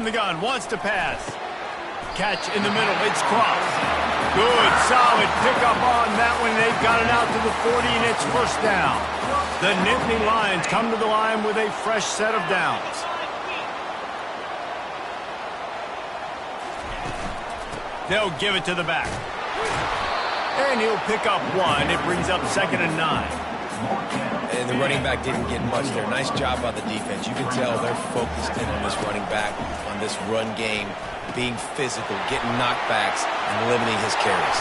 The gun wants to pass. Catch in the middle. It's crossed. Good, solid pickup on that one. They've got it out to the 40, and it's first down. The Nittany Lions come to the line with a fresh set of downs. They'll give it to the back. And he'll pick up one. It brings up 2nd and 9. And the running back didn't get much there. Nice job by the defense. You can tell they're focused in on this running back, on this run game, being physical, getting knockbacks, and limiting his carries.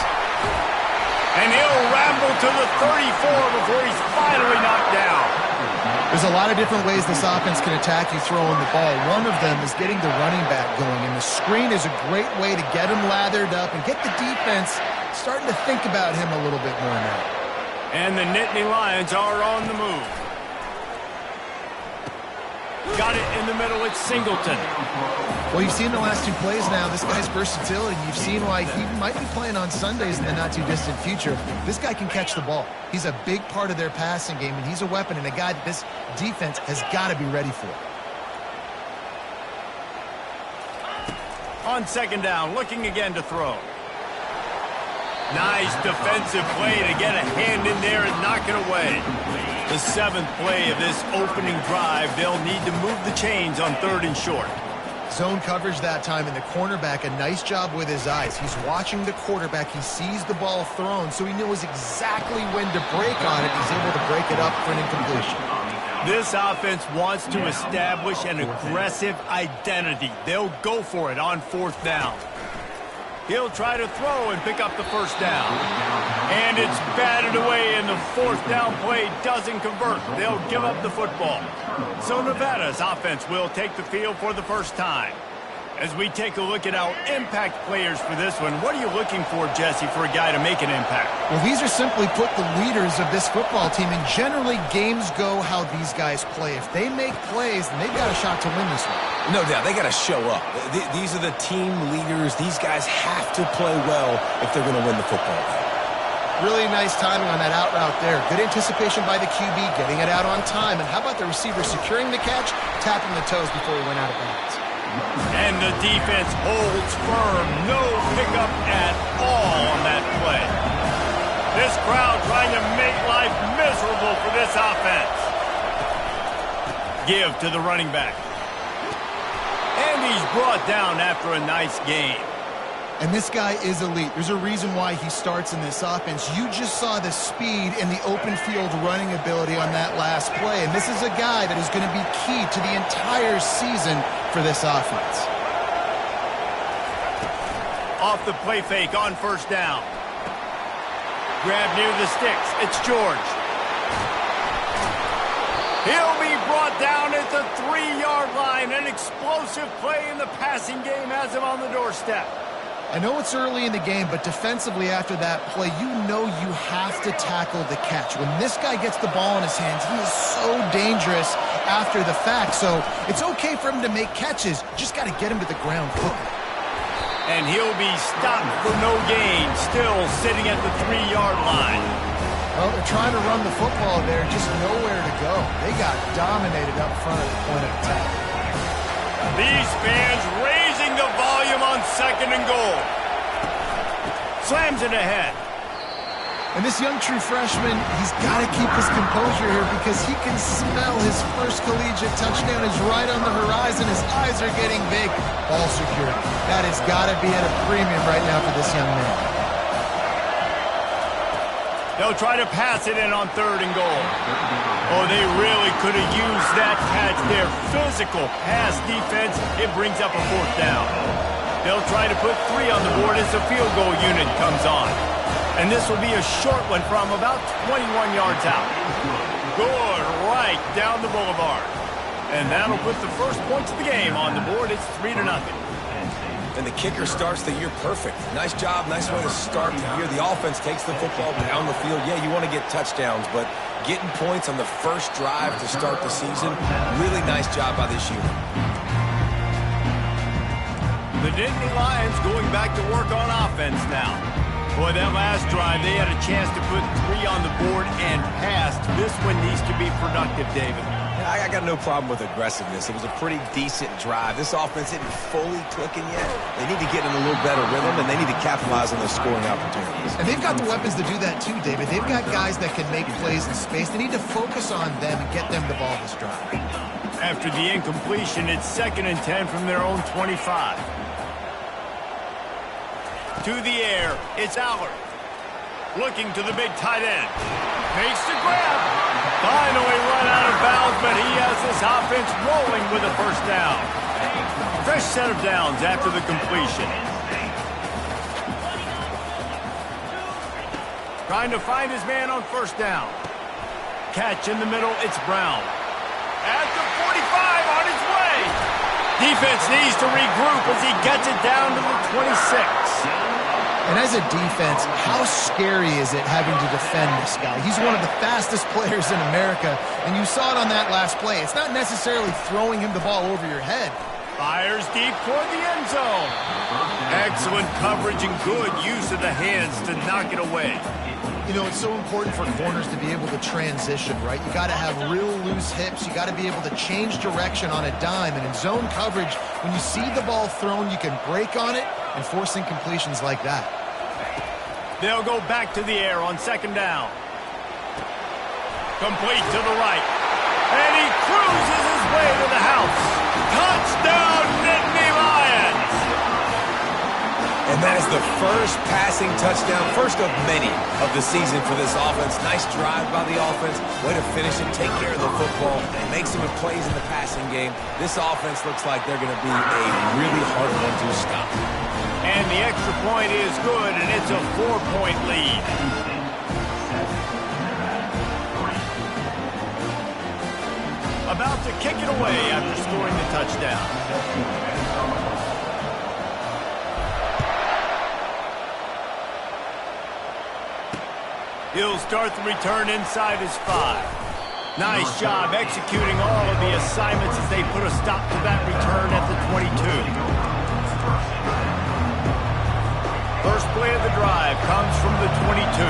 And he'll ramble to the 34 before he's finally knocked down. There's a lot of different ways this offense can attack you throwing the ball. One of them is getting the running back going, and the screen is a great way to get him lathered up and get the defense starting to think about him a little bit more now. And the Nittany Lions are on the move. Got it in the middle. It's Singleton. Well, you've seen the last 2 plays now. This guy's versatility. You've seen why he might be playing on Sundays in the not-too-distant future. This guy can catch the ball. He's a big part of their passing game, and he's a weapon and a guy that this defense has got to be ready for. On 2nd down, looking again to throw. Nice defensive play to get a hand in there and knock it away. The 7th play of this opening drive, they'll need to move the chains on 3rd and short. Zone coverage that time, and the cornerback, a nice job with his eyes. He's watching the quarterback. He sees the ball thrown, so he knows exactly when to break on it. He's able to break it up for an incompletion. This offense wants to establish an aggressive identity. They'll go for it on 4th down. He'll try to throw and pick up the 1st down. And it's batted away, and the 4th down play doesn't convert. They'll give up the football. So Nevada's offense will take the field for the first time. As we take a look at our impact players for this one, what are you looking for, Jesse, for a guy to make an impact? Well, these are simply put the leaders of this football team, and generally games go how these guys play. If they make plays, then they've got a shot to win this one. No doubt. They got to show up. These are the team leaders. These guys have to play well if they're going to win the football game. Really nice timing on that out route there. Good anticipation by the QB, getting it out on time. And how about the receiver securing the catch, tapping the toes before he went out of bounds? And the defense holds firm. No pickup at all on that play. This crowd trying to make life miserable for this offense. Give to the running back. And he's brought down after a nice game. And this guy is elite. There's a reason why he starts in this offense. You just saw the speed and the open field running ability on that last play. And this is a guy that is going to be key to the entire season for this offense. Off the play fake on 1st down. Grab near the sticks. It's George. He'll be brought down at the 3-yard line. An explosive play in the passing game has him on the doorstep. I know it's early in the game, but defensively after that play, you know you have to tackle the catch. When this guy gets the ball in his hands, he is so dangerous after the fact. So it's okay for him to make catches. Just got to get him to the ground quickly. And he'll be stopped for no gain, still sitting at the 3-yard line. Well, they're trying to run the football there, just nowhere to go. They got dominated up front at the point of attack. These fans raising the volume on 2nd and goal. Slams it ahead. And this young true freshman, he's got to keep his composure here because he can smell his first collegiate touchdown is right on the horizon. His eyes are getting big. Ball security. That has got to be at a premium right now for this young man. They'll try to pass it in on 3rd and goal. Oh, they really could have used that catch there. Physical pass defense. It brings up a 4th down. They'll try to put 3 on the board as the field goal unit comes on. And this will be a short one from about 21 yards out. Good, right down the boulevard. And that'll put the first points of the game on the board. It's 3-0. And the kicker starts the year perfect. Nice job, nice way to start the year. The offense takes the football down the field. Yeah, you want to get touchdowns, but getting points on the first drive to start the season, really nice job by this unit. The Nittany Lions going back to work on offense now. Boy, that last drive, they had a chance to put 3 on the board and passed. This one needs to be productive, David. I got no problem with aggressiveness. It was a pretty decent drive. This offense isn't fully clicking yet. They need to get in a little better rhythm, and they need to capitalize on those scoring opportunities. And they've got the weapons to do that too, David. They've got guys that can make plays in space. They need to focus on them and get them the ball this drive. After the incompletion, it's 2nd and 10 from their own 25. To the air, it's Allard. Looking to the big tight end. Makes the grab. Finally run out of bounds, but he has this offense rolling with a first down. Fresh set of downs after the completion. Trying to find his man on first down. Catch in the middle, it's Brown. At the 45, on his way. Defense needs to regroup as he gets it down to the 26. And as a defense, how scary is it having to defend this guy? He's one of the fastest players in America, and you saw it on that last play. It's not necessarily throwing him the ball over your head. Fires deep toward the end zone. Excellent coverage and good use of the hands to knock it away. You know, it's so important for corners to be able to transition, right? You got to have real loose hips. You got to be able to change direction on a dime. And in zone coverage, when you see the ball thrown, you can break on it and force incompletions like that. They'll go back to the air on 2nd down. Complete to the right. And he cruises his way to the house. Touchdown, Nittany Lions! And that is the first passing touchdown, first of many of the season for this offense. Nice drive by the offense. Way to finish it, take care of the football, make some plays in the passing game. This offense looks like they're going to be a really hard one to stop. And the extra point is good, and it's a 4-point lead. About to kick it away after scoring the touchdown. He'll start the return inside his 5. Nice job executing all of the assignments as they put a stop to that return at the 22. First play of the drive comes from the 22.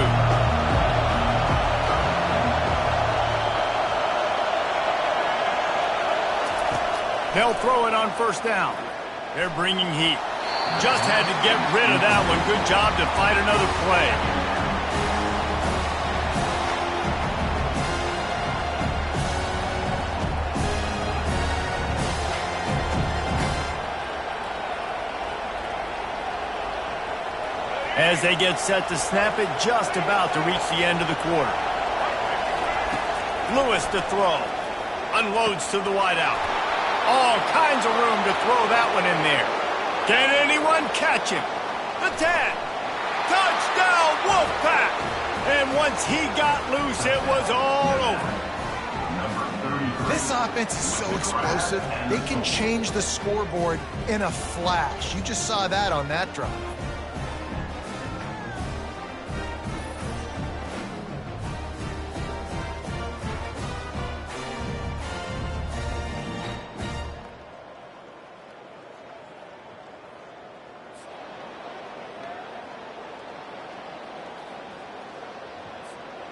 They'll throw it on first down. They're bringing heat. Just had to get rid of that one. Good job to fight another play. As they get set to snap it, just about to reach the end of the quarter. Lewis to throw. Unloads to the wideout. All kinds of room to throw that one in there. Can anyone catch him? The 10. Touchdown, Wolfpack! And once he got loose, it was all over. This offense is so explosive, they can change the scoreboard in a flash. You just saw that on that drive.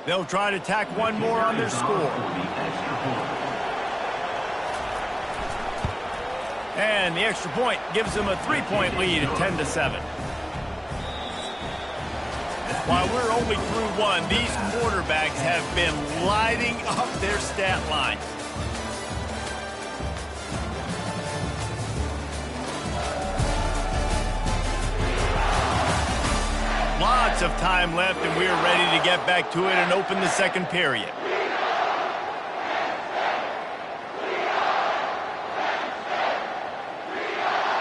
They'll try to tack one more on their score. And the extra point gives them a 3-point lead at 10-7. While we're only through one, these quarterbacks have been lighting up their stat line. Lots of time left, and we are ready to get back to it and open the second period.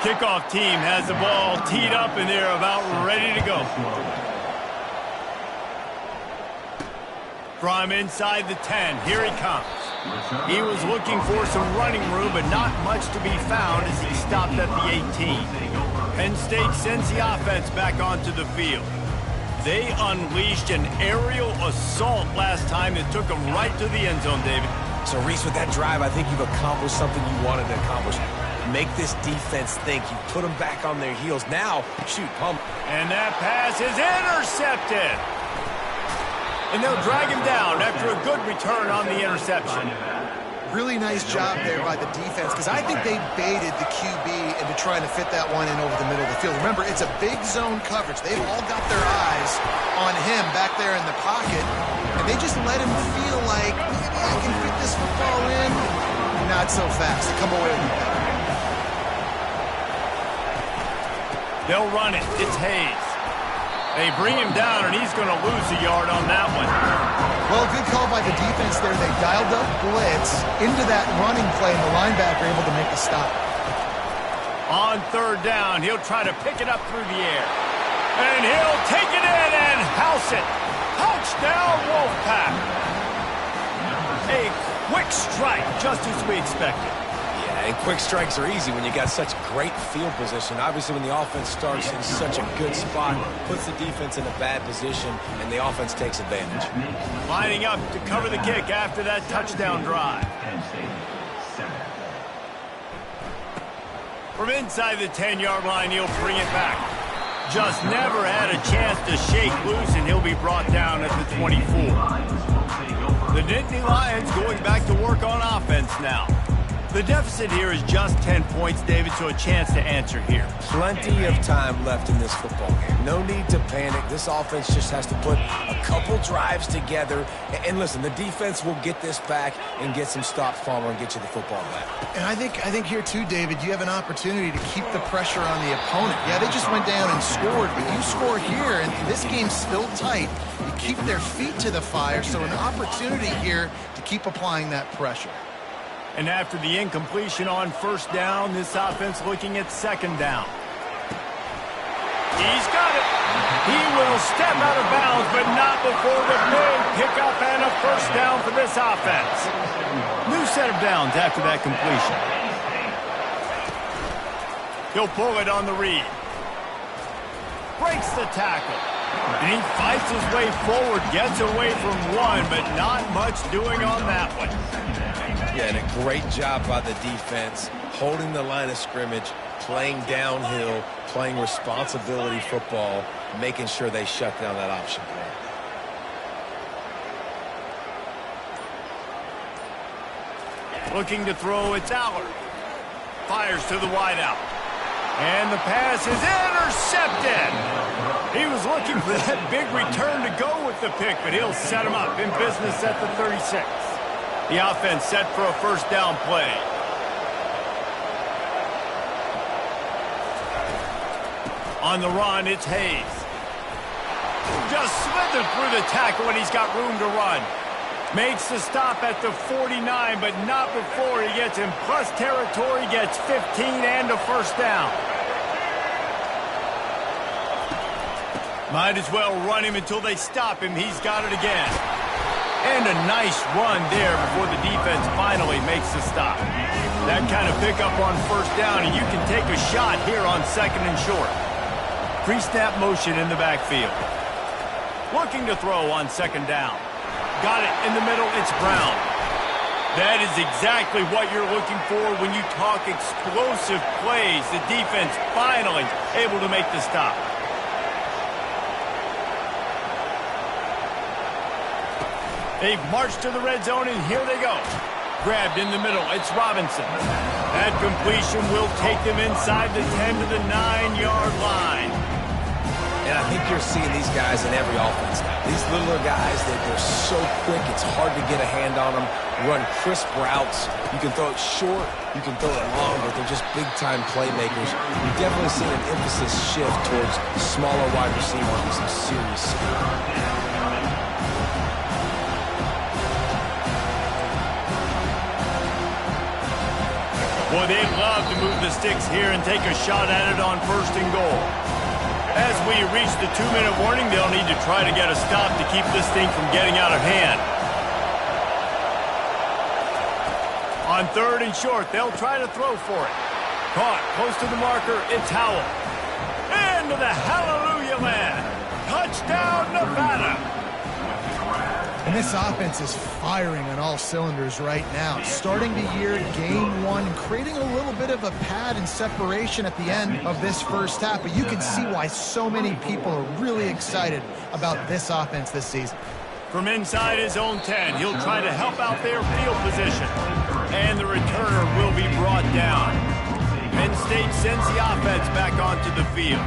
Kickoff team has the ball teed up, and they're about ready to go. From inside the 10, here he comes. He was looking for some running room, but not much to be found as he stopped at the 18. Penn State sends the offense back onto the field. They unleashed an aerial assault last time that took them right to the end zone, David. So, Reese, with that drive, I think you've accomplished something you wanted to accomplish. Make this defense think. You put them back on their heels. Now, shoot, pump. And that pass is intercepted. And they'll drag him down after a good return on the interception. Really nice job there by the defense, because I think they baited the QB into trying to fit that one in over the middle of the field. Remember, it's a big zone coverage. They've all got their eyes on him back there in the pocket, and they just let him feel like, maybe I can fit this football in. Not so fast. Come away with that. They'll run it. It's Hayes. They bring him down, and he's going to lose a yard on that one. Well, good call by the defense there. They dialed up blitz into that running play, and the linebacker able to make the stop. On third down, he'll try to pick it up through the air. And he'll take it in and house it. Touchdown, Wolfpack. A quick strike, just as we expected. And quick strikes are easy when you got such great field position. Obviously, when the offense starts in such a good spot, puts the defense in a bad position, and the offense takes advantage. Lining up to cover the kick after that touchdown drive. From inside the 10-yard line, he'll bring it back. Just never had a chance to shake loose, and he'll be brought down at the 24. The Nittany Lions going back to work on offense now. The deficit here is just 10 points, David, so a chance to answer here. Plenty of time left in this football game. No need to panic. This offense just has to put a couple drives together. And listen, the defense will get this back and get some stops, Palmer, and get you the football back. And I think here too, David, you have an opportunity to keep the pressure on the opponent. Yeah, they just went down and scored, but you score here, and this game's still tight. You keep their feet to the fire, so an opportunity here to keep applying that pressure. And after the incompletion on first down, this offense looking at second down. He's got it. He will step out of bounds, but not before the big pickup and a first down for this offense. New set of downs after that completion. He'll pull it on the read. Breaks the tackle. And he fights his way forward, gets away from one, but not much doing on that one. Yeah, and a great job by the defense, holding the line of scrimmage, playing downhill, playing responsibility football, making sure they shut down that option play. Looking to throw, it's Allard. Fires to the wideout. And the pass is intercepted. He was looking for that big return to go with the pick, but he'll set him up in business at the 36. The offense set for a first down play. On the run, it's Hayes. Just slithered through the tackle and he's got room to run. Makes the stop at the 49, but not before he gets in plus territory, gets 15 and a first down. Might as well run him until they stop him. He's got it again. And a nice run there before the defense finally makes the stop. That kind of pickup on first down, and you can take a shot here on second and short. Pre-snap motion in the backfield. Looking to throw on second down. Got it in the middle, it's Brown. That is exactly what you're looking for when you talk explosive plays. The defense finally able to make the stop. They've marched to the red zone, and here they go. Grabbed in the middle, it's Robinson. That completion will take them inside the 10 to the 9-yard line. And I think you're seeing these guys in every offense now. These littler guys, they're so quick, it's hard to get a hand on them. Run crisp routes. You can throw it short, you can throw it long, but they're just big-time playmakers. You've definitely seen an emphasis shift towards smaller wide receivers with some serious skill. Boy, they'd love to move the sticks here and take a shot at it on first and goal. As we reach the 2-minute warning, they'll need to try to get a stop to keep this thing from getting out of hand. On third and short, they'll try to throw for it. Caught close to the marker, it's Howell. Into the hallelujah land. Touchdown, Nevada. And this offense is firing on all cylinders right now. Starting the year, game one, creating a little bit of a pad and separation at the end of this first half. But you can see why so many people are really excited about this offense this season. From inside his own 10, he'll try to help out their field position. And the returner will be brought down. Penn State sends the offense back onto the field.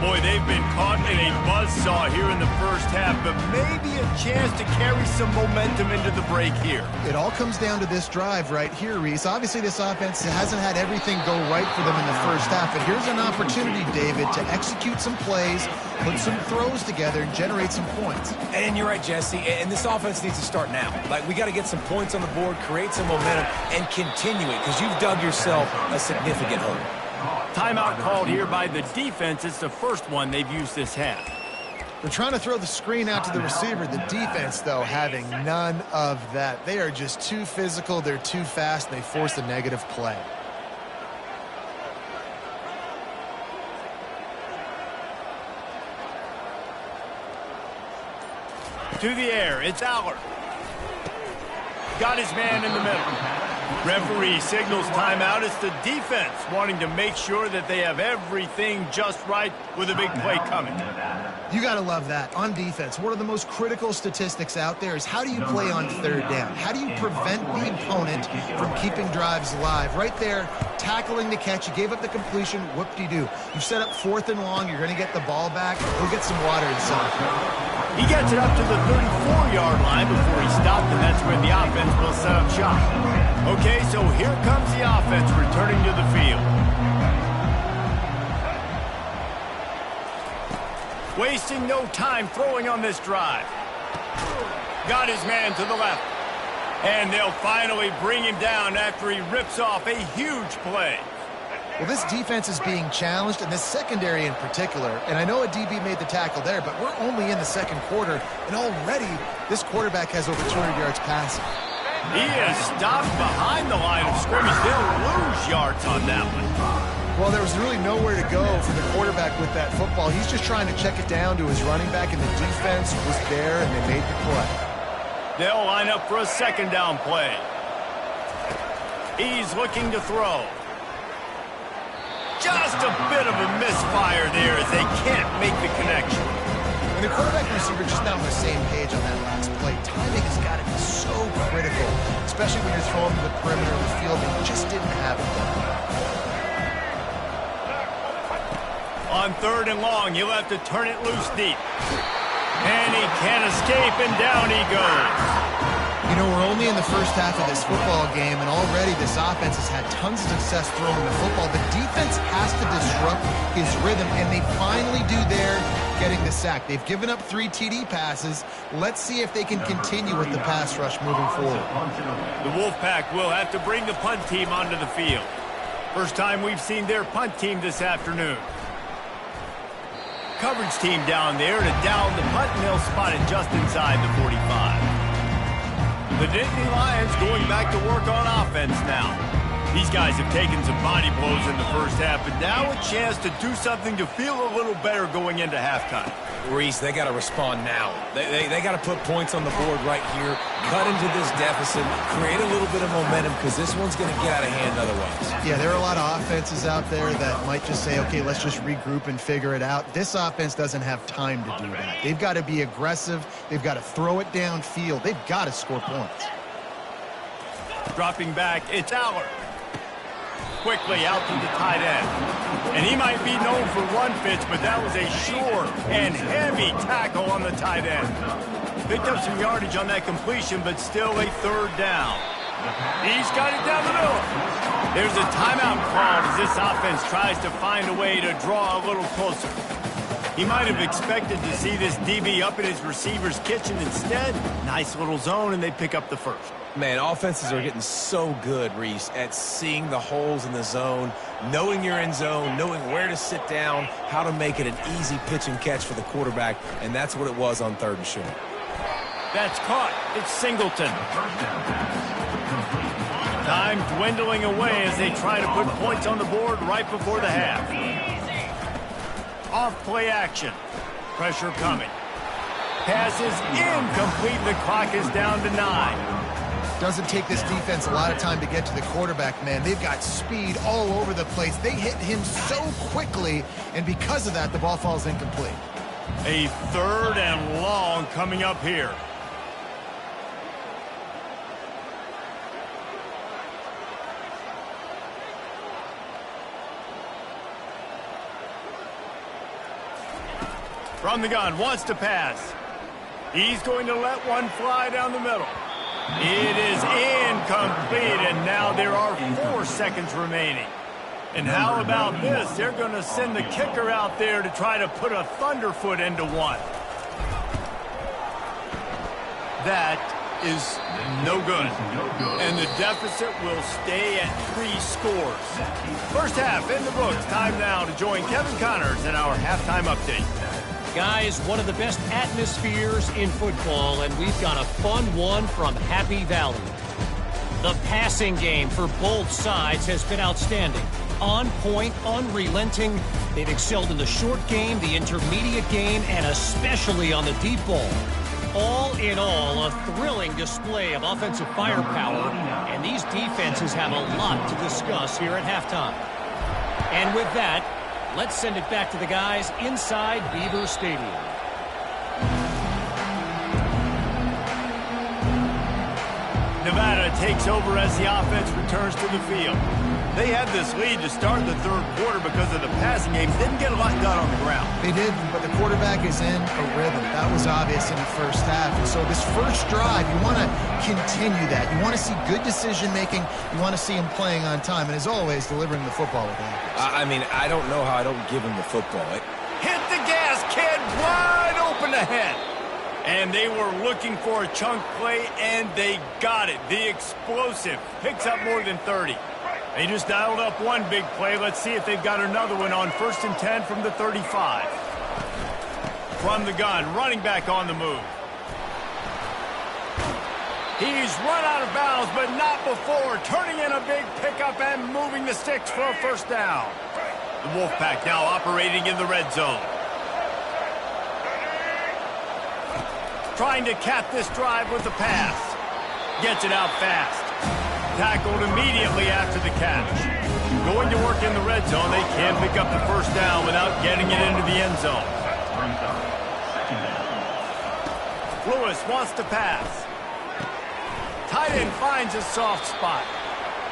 Boy, they've been caught in a buzzsaw here in the first half, but maybe a chance to carry some momentum into the break here. It all comes down to this drive right here, Reese. Obviously, this offense hasn't had everything go right for them in the first half, but here's an opportunity, David, to execute some plays, put some throws together, and generate some points. And you're right, Jesse, and this offense needs to start now. Like, we got to get some points on the board, create some momentum, and continue it, because you've dug yourself a significant hole. Timeout called here by the defense. It's the first one they've used this half. They're trying to throw the screen out to the receiver. The defense, though, having none of that. They are just too physical. They're too fast. They force a negative play. To the air, it's Aller. Got his man in the middle. Referee signals timeout. It's the defense wanting to make sure that they have everything just right with a big play coming. You got to love that. On defense, one of the most critical statistics out there is how do you play on third down? How do you prevent the opponent from keeping drives alive? Right there, tackling the catch. You gave up the completion. Whoop-de-doo. You've set up 4th and long. You're going to get the ball back. Go get some water inside. He gets it up to the 34-yard line before he stopped, and that's where the offense will set up shop. Okay, so here comes the offense returning to the field. Wasting no time throwing on this drive. Got his man to the left. And they'll finally bring him down after he rips off a huge play. Well, this defense is being challenged, and this secondary in particular. And I know a DB made the tackle there, but we're only in the second quarter, and already this quarterback has over 200 yards passing. He is stopped behind the line of scrimmage. They'll lose yards on that one. Well, there was really nowhere to go for the quarterback with that football. He's just trying to check it down to his running back, and the defense was there, and they made the play. They'll line up for a second down play. He's looking to throw. Just a bit of a misfire there as they can't make the connection. When the quarterback and receiver just not on the same page on that last play, timing has got to be so critical, especially when you're throwing to the perimeter of the field. They just didn't have it done. On 3rd and long, he'll have to turn it loose deep. And he can't escape, and down he goes. You know, we're only in the first half of this football game, and already this offense has had tons of success throwing the football. The defense has to disrupt his rhythm, and they finally do there, getting the sack. They've given up 3 TD passes. Let's see if they can continue with the pass rush moving forward. The Wolfpack will have to bring the punt team onto the field. First time we've seen their punt team this afternoon. Coverage team down there to down the punt, and they'll spot it just inside the 45. The Nittany Lions going back to work on offense now. These guys have taken some body blows in the first half, but now a chance to do something to feel a little better going into halftime. Reese, they got to respond now. They got to put points on the board right here, cut into this deficit, create a little bit of momentum, because this one's going to get out of hand otherwise. Yeah, there are a lot of offenses out there that might just say, okay, let's just regroup and figure it out. This offense doesn't have time to do that. They've got to be aggressive. They've got to throw it downfield. They've got to score points. Dropping back, it's Aller. Quickly out to the tight end. And he might be known for run fits, but that was a sure and heavy tackle on the tight end. Picked up some yardage on that completion, but still a 3rd down. He's got it down the middle. There's a timeout called as this offense tries to find a way to draw a little closer. He might have expected to see this DB up in his receiver's kitchen. Instead, nice little zone, and they pick up the first. Man, offenses are getting so good, Reese, at seeing the holes in the zone, knowing you're in zone, knowing where to sit down, how to make it an easy pitch and catch for the quarterback, and that's what it was on 3rd and short. That's caught. It's Singleton. Time dwindling away as they try to put points on the board right before the half. Off play action. Pressure coming. Pass is incomplete. The clock is down to 9. Doesn't take this defense a lot of time to get to the quarterback, man. They've got speed all over the place. They hit him so quickly, and because of that, the ball falls incomplete. A 3rd and long coming up here. From the gun, wants to pass. He's going to let one fly down the middle. It is incomplete, and now there are 4 seconds remaining. And how about this? They're going to send the kicker out there to try to put a thunderfoot into one. That is no good. And the deficit will stay at 3 scores. First half in the books. Time now to join Kevin Connors in our halftime update. Guys, one of the best atmospheres in football, and we've got a fun one from Happy Valley. The passing game for both sides has been outstanding. On point, unrelenting. They've excelled in the short game, the intermediate game, and especially on the deep ball. All in all, a thrilling display of offensive firepower, and these defenses have a lot to discuss here at halftime. And with that, let's send it back to the guys inside Beaver Stadium. Nevada takes over as the offense returns to the field. They had this lead to start the third quarter because of the passing game. Didn't get a lot done on the ground. They did, but the quarterback is in a rhythm. That was obvious in the first half. And so this first drive, you want to continue that. You want to see good decision-making. You want to see him playing on time. And as always, delivering the football with accuracy. I mean, I don't know how I don't give him the football. Hit the gas, kid. Wide open ahead. And they were looking for a chunk play, and they got it. The explosive picks up more than 30. They just dialed up one big play. Let's see if they've got another one on 1st and 10 from the 35. From the gun, running back on the move. He's run out of bounds, but not before. Turning in a big pickup and moving the sticks for a first down. The Wolfpack now operating in the red zone. Trying to cap this drive with the pass. Gets it out fast. Tackled immediately after the catch. Going to work in the red zone. They can't pick up the first down without getting it into the end zone. Lewis wants to pass. Tight end finds a soft spot.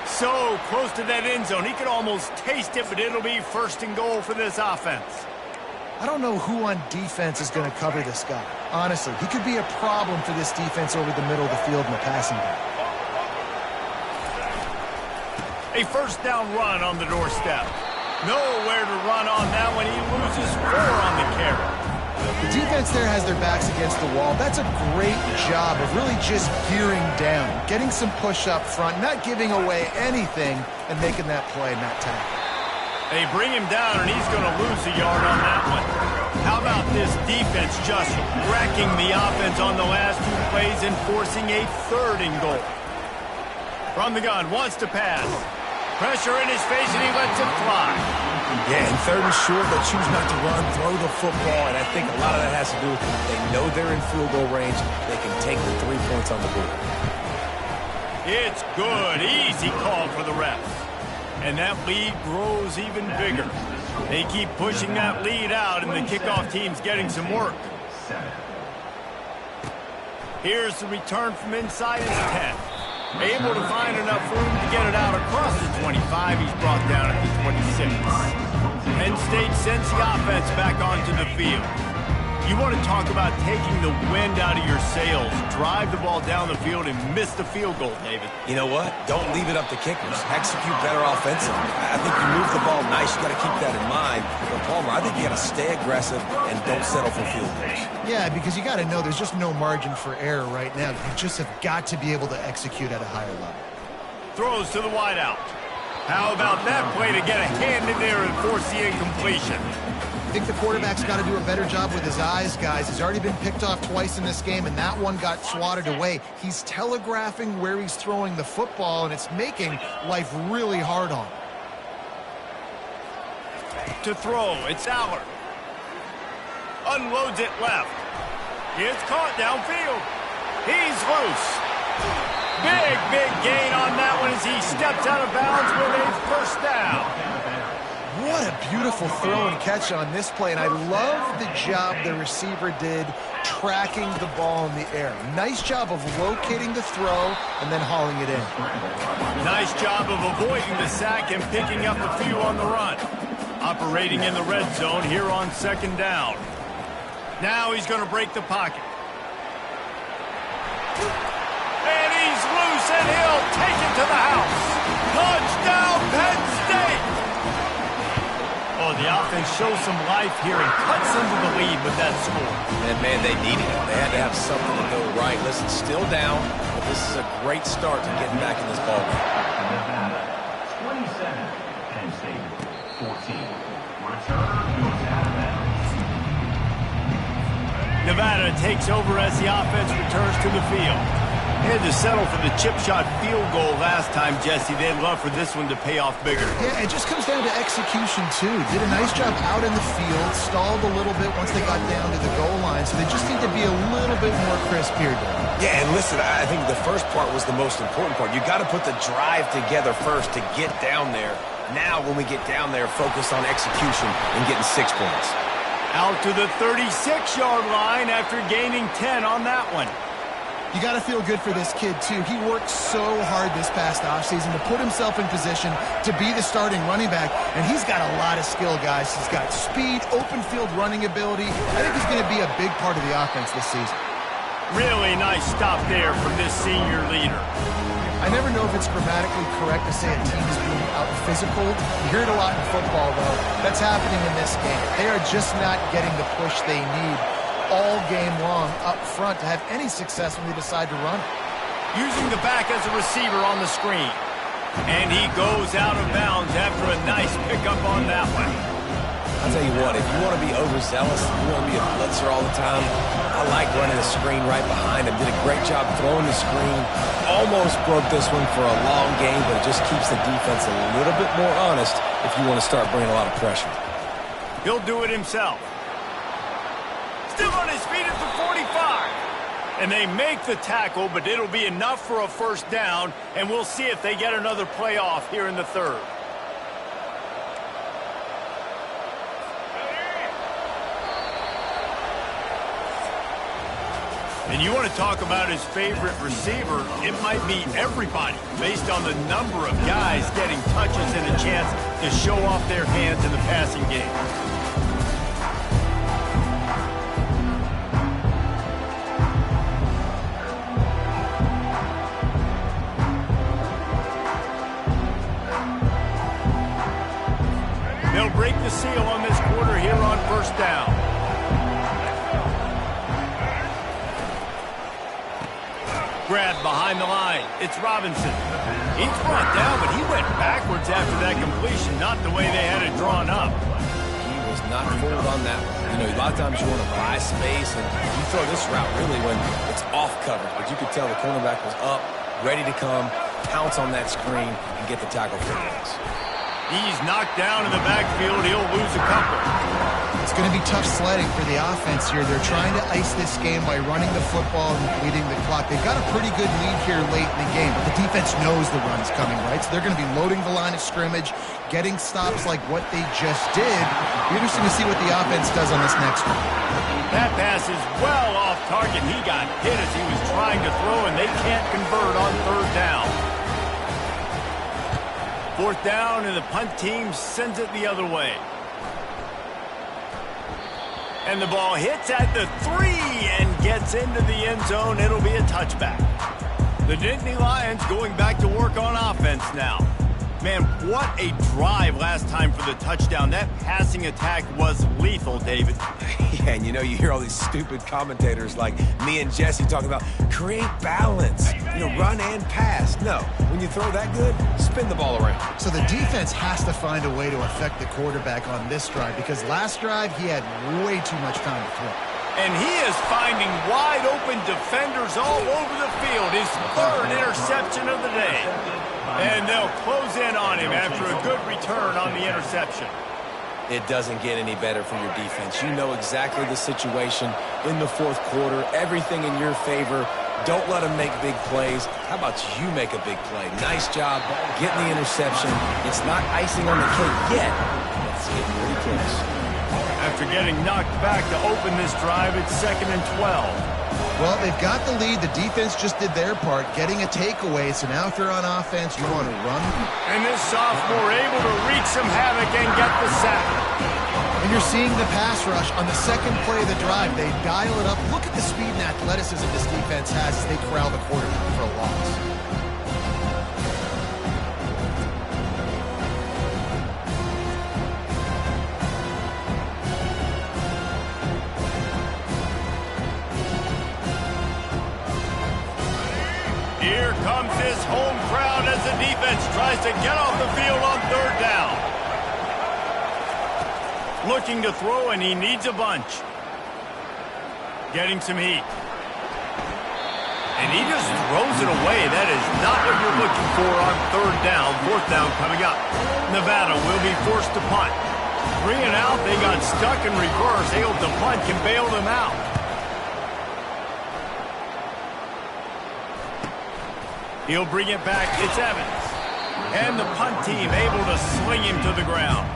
So close to that end zone. He could almost taste it, but it'll be 1st and goal for this offense. I don't know who on defense is going to cover this guy. Honestly, he could be a problem for this defense over the middle of the field in the passing game. A first down run on the doorstep. Nowhere to run on that one. He loses 4 on the carry. The defense there has their backs against the wall. That's a great job of really just gearing down, getting some push up front, not giving away anything, and making that play, not tackle. They bring him down, and he's going to lose a yard on that one. How about this defense just wrecking the offense on the last 2 plays and forcing a 3rd and goal? From the gun, wants to pass. Pressure in his face, and he lets it fly. Yeah, in 3rd and short, they choose not to run, throw the football, and I think a lot of that has to do with they know they're in field goal range. They can take the 3 points on the board. It's good. Easy call for the refs. And that lead grows even bigger. They keep pushing that lead out, and the kickoff team's getting some work. Here's the return from inside his 10. Able to find enough room to get it out across the 25. He's brought down at the 26. Penn State sends the offense back onto the field. You want to talk about taking the wind out of your sails. Drive the ball down the field and miss the field goal, David. You know what? Don't leave it up to kickers. Execute better offensively. I think you move the ball nice. You got to keep that in mind. But Palmer, I think you got to stay aggressive and don't settle for field goals. Yeah, because you got to know there's just no margin for error right now. You just have got to be able to execute at a higher level. Throws to the wideout. How about that play to get a hand in there and force the incompletion? I think the quarterback's got to do a better job with his eyes, guys. He's already been picked off twice in this game, and that one got swatted away. He's telegraphing where he's throwing the football, and it's making life really hard on him. To throw, it's Aller. Unloads it left. It's caught downfield. He's loose. Big gain on that one as he steps out of bounds with a first down. What a beautiful throw and catch on this play, and I love the job the receiver did tracking the ball in the air. Nice job of locating the throw and then hauling it in. Nice job of avoiding the sack and picking up a few on the run. Operating in the red zone here on 2nd down. Now he's going to break the pocket. And he's loose, and he'll take it to the house. Touchdown, Penn State! Oh, the offense shows some life here and cuts into the lead with that score. And, man, they needed it. They had to have something to go right. Listen, still down, but this is a great start to getting back in this ballgame. 27, Penn State, 14. Return goes out of bounds. Nevada takes over as the offense returns to the field. They had to settle for the chip shot field goal last time, Jesse. They'd love for this one to pay off bigger. Yeah, it just comes down to execution, too. Did a nice job out in the field, stalled a little bit once they got down to the goal line, so they just need to be a little bit more crisp here, Dave. Yeah, and listen, I think the first part was the most important part. You got to put the drive together first to get down there. Now, when we get down there, focus on execution and getting 6 points. Out to the 36-yard line after gaining 10 on that one. You got to feel good for this kid, too. He worked so hard this past offseason to put himself in position to be the starting running back, and he's got a lot of skill, guys. He's got speed, open field running ability. I think he's going to be a big part of the offense this season. Really nice stop there from this senior leader. I never know if it's grammatically correct to say a team is being out-physical. You hear it a lot in football, though. That's happening in this game. They are just not getting the push they need all game long up front to have any success when they decide to run it. Using the back as a receiver on the screen. And he goes out of bounds after a nice pickup on that one. I'll tell you what, if you want to be overzealous, you want to be a blitzer all the time, I like running the screen right behind him. Did a great job throwing the screen. Almost broke this one for a long game, but it just keeps the defense a little bit more honest if you want to start bringing a lot of pressure. He'll do it himself. Still on his feet at the 45. And they make the tackle, but it'll be enough for a first down, and we'll see if they get another playoff here in the third. And you want to talk about his favorite receiver, it might be everybody, based on the number of guys getting touches and a chance to show off their hands in the passing game. They'll break the seal on this quarter here on first down. Grab behind the line. It's Robinson. He's brought down, but he went backwards after that completion, not the way they had it drawn up. He was not fooled on that one. You know, a lot of times you want to buy space, and you throw this route really when it's off coverage. But you could tell the cornerback was up, ready to come, pounce on that screen, and get the tackle for the Knicks. He's knocked down in the backfield. He'll lose a couple. It's going to be tough sledding for the offense here. They're trying to ice this game by running the football and leading the clock. They've got a pretty good lead here late in the game, but the defense knows the run's coming, right? So they're going to be loading the line of scrimmage, getting stops like what they just did. Be interesting to see what the offense does on this next one. That pass is well off target. He got hit as he was trying to throw, and they can't convert on third down. Fourth down, and the punt team sends it the other way. And the ball hits at the 3 and gets into the end zone. It'll be a touchback. The Nittany Lions going back to work on offense now. Man, what a drive last time for the touchdown. That passing attack was lethal, David. Yeah, and you know, you hear all these stupid commentators like me and Jesse talking about create balance, you know, run and pass. No, when you throw that good, spin the ball around. So the defense has to find a way to affect the quarterback on this drive because last drive he had way too much time to throw. And he is finding wide open defenders all over the field. His third interception of the day. And they'll close in on him after a good return on the interception. It doesn't get any better for your defense. You know exactly the situation in the fourth quarter. Everything in your favor. Don't let them make big plays. How about you make a big play? Nice job getting the interception. It's not icing on the cake yet. It's getting pretty close. After getting knocked back to open this drive, it's 2nd and 12. Well, they've got the lead. The defense just did their part, getting a takeaway. So now if they're on offense, you want to run. And this sophomore able to wreak some havoc and get the sack. And you're seeing the pass rush on the second play of the drive. They dial it up. Look at the speed and athleticism this defense has as they corral the quarterback for a loss. Here comes his home crowd as the defense tries to get off the field on third down. Looking to throw, and he needs a bunch. Getting some heat. And he just throws it away. That is not what you're looking for on third down. Fourth down coming up. Nevada will be forced to punt. 3 and out. They got stuck in reverse. Able to punt can bail them out. He'll bring it back. It's Evans. And the punt team able to sling him to the ground.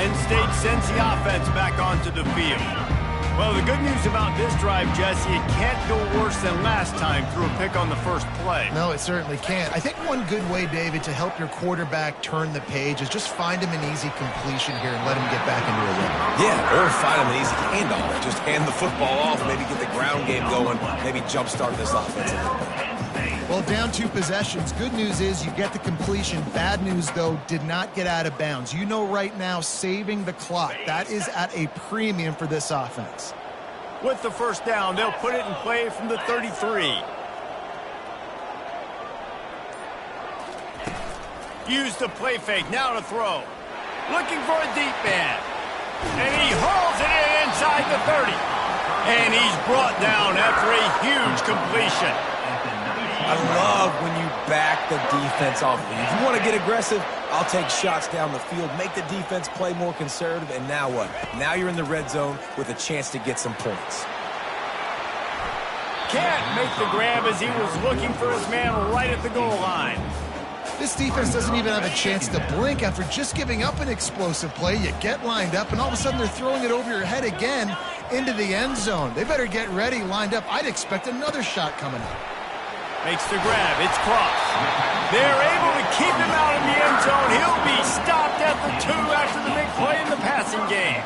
Penn State sends the offense back onto the field. Well, the good news about this drive, Jesse, it can't go worse than last time through a pick on the first play. No, it certainly can't. I think one good way, David, to help your quarterback turn the page is just find him an easy completion here and let him get back into a rhythm. Yeah, or find him an easy handoff. Just hand the football off, maybe get the ground game going, maybe jumpstart this offense a little bit. Well, down 2 possessions. Good news is you get the completion. Bad news, though, did not get out of bounds. You know right now, saving the clock. That is at a premium for this offense. With the first down, they'll put it in play from the 33. Use the play fake. Now to throw. Looking for a deep man. And he hauls it in inside the 30. And he's brought down after a huge completion. I love when you back the defense off. If you want to get aggressive, I'll take shots down the field, make the defense play more conservative, and now what? Now you're in the red zone with a chance to get some points. Can't make the grab as he was looking for his man right at the goal line. This defense doesn't even have a chance to blink after just giving up an explosive play. You get lined up, and all of a sudden they're throwing it over your head again into the end zone. They better get ready, lined up. I'd expect another shot coming up. Makes the grab. It's crossed. They're able to keep him out of the end zone. He'll be stopped at the 2 after the big play in the passing game.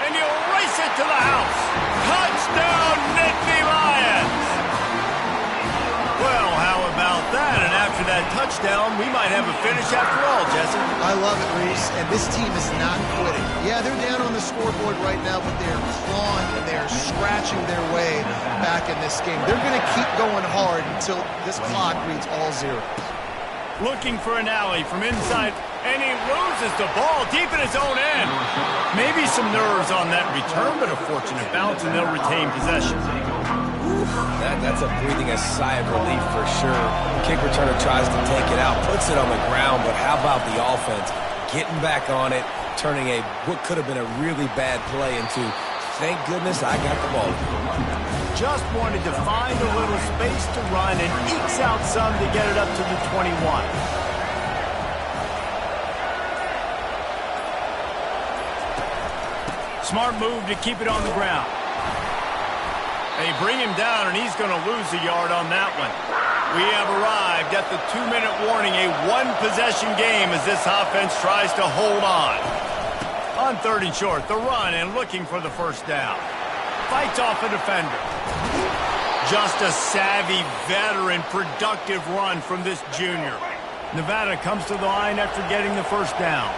And he'll race it to the house. Touchdown, Nittany Lions. Well, how about that? And after that touchdown, we might have a finish after all, Jesse. I love it, Reese, and this team is not quitting. Yeah, they're down on the scoreboard right now, but they're clawing and they're scratching their way back in this game. They're going to keep going hard until this clock reads all zeros. Looking for an alley from inside, and he loses the ball deep in his own end. Maybe some nerves on that return, but a fortunate bounce, and they'll retain possession. That's a breathing a sigh of relief for sure. Kick returner tries to take it out, puts it on the ground, but how about the offense getting back on it, turning what could have been a really bad play into, thank goodness I got the ball. Just wanted to find a little space to run and ekes out some to get it up to the 21. Smart move to keep it on the ground. They bring him down, and he's going to lose a yard on that one. We have arrived at the 2-minute warning, a 1-possession game as this offense tries to hold on. On 3rd and short, the run and looking for the first down. Fights off a defender. Just a savvy, veteran, productive run from this junior. Nevada comes to the line after getting the first down.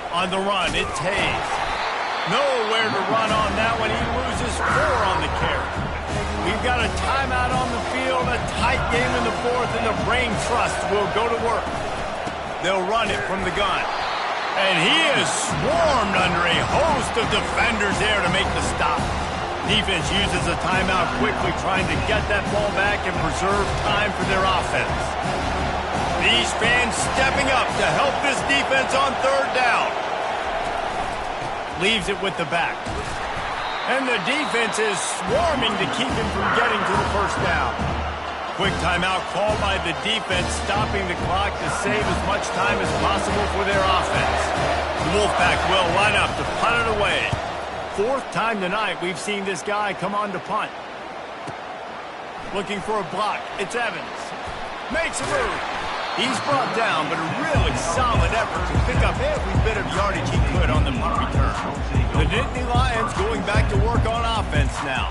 On the run, it's Hayes. Nowhere to run on that one. He loses 4 on the carry. We've got a timeout on the field, a tight game in the 4th, and the Brain Trust will go to work. They'll run it from the gun. And he is swarmed under a host of defenders there to make the stop. Defense uses a timeout quickly, trying to get that ball back and preserve time for their offense. These fans stepping up to help this defense on 3rd down. Leaves it with the back. And the defense is swarming to keep him from getting to the first down. Quick timeout called by the defense, stopping the clock to save as much time as possible for their offense. The Wolfpack will line up to punt it away. fourth time tonight we've seen this guy come on to punt. Looking for a block. It's Evans. Makes a move. He's brought down, but a really solid effort to pick up every bit of yardage he could on the punt return. The Nittany Lions going back to work on offense now.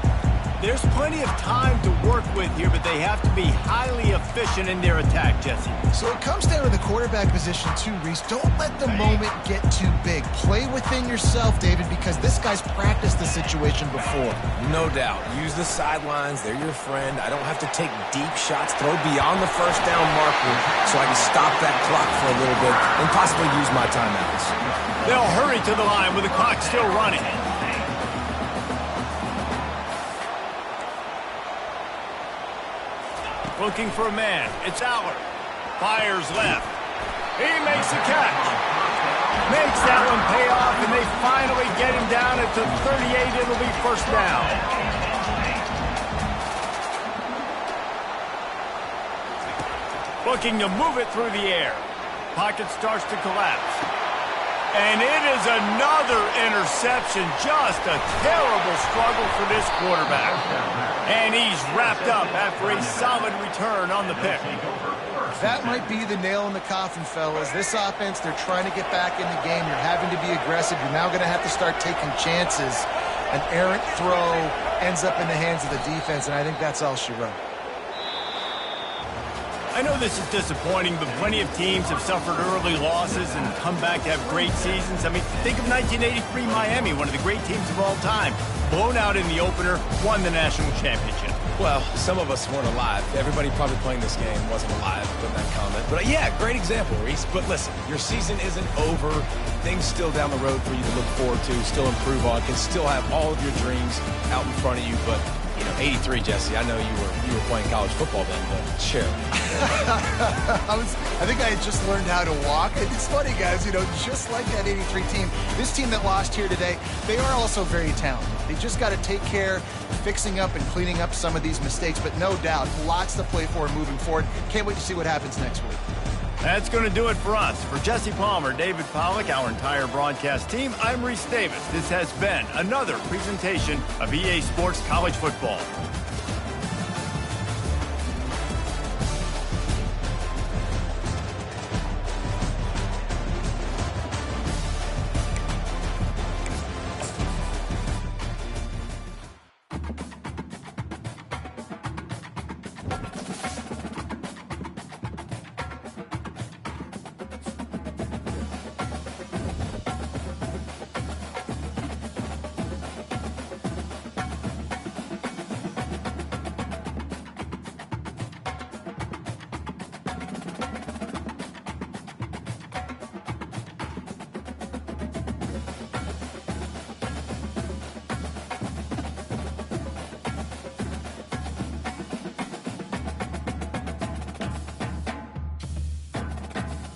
There's plenty of time to work with here, but they have to be highly efficient in their attack, Jesse. So it comes down to the quarterback position too, Reese. Don't let the moment get too big. Play within yourself, David, because this guy's practiced the situation before. No doubt. Use the sidelines. They're your friend. I don't have to take deep shots, throw beyond the first down marker so I can stop that clock for a little bit and possibly use my timeouts. They'll hurry to the line with the clock still running. Looking for a man. It's Aller. Fires left. He makes the catch. Makes that one pay off, and they finally get him down at the 38. It'll be first down. Looking to move it through the air. Pocket starts to collapse. And it is another interception. Just a terrible struggle for this quarterback. And he's wrapped up after a solid return on the pick. That might be the nail in the coffin, fellas. This offense, they're trying to get back in the game. You're having to be aggressive. You're now going to have to start taking chances. An errant throw ends up in the hands of the defense, and I think that's all she wrote. I know this is disappointing, but plenty of teams have suffered early losses and come back to have great seasons. I mean, think of 1983 Miami, one of the great teams of all time. Blown out in the opener, won the national championship. Well, some of us weren't alive. Everybody probably playing this game wasn't alive in that comment. But yeah, great example, Reese. But listen, your season isn't over. Things still down the road for you to look forward to, still improve on, can still have all of your dreams out in front of you. But, you know, 83, Jesse, I know you were playing college football then, but chill. I think I had just learned how to walk. It's funny, guys, you know, just like that 83 team, this team that lost here today, they are also very talented. They just got to take care of fixing up and cleaning up some of these mistakes, but no doubt, lots to play for moving forward. Can't wait to see what happens next week. That's going to do it for us. For Jesse Palmer, David Pollack, our entire broadcast team, I'm Reese Davis. This has been another presentation of EA Sports College Football.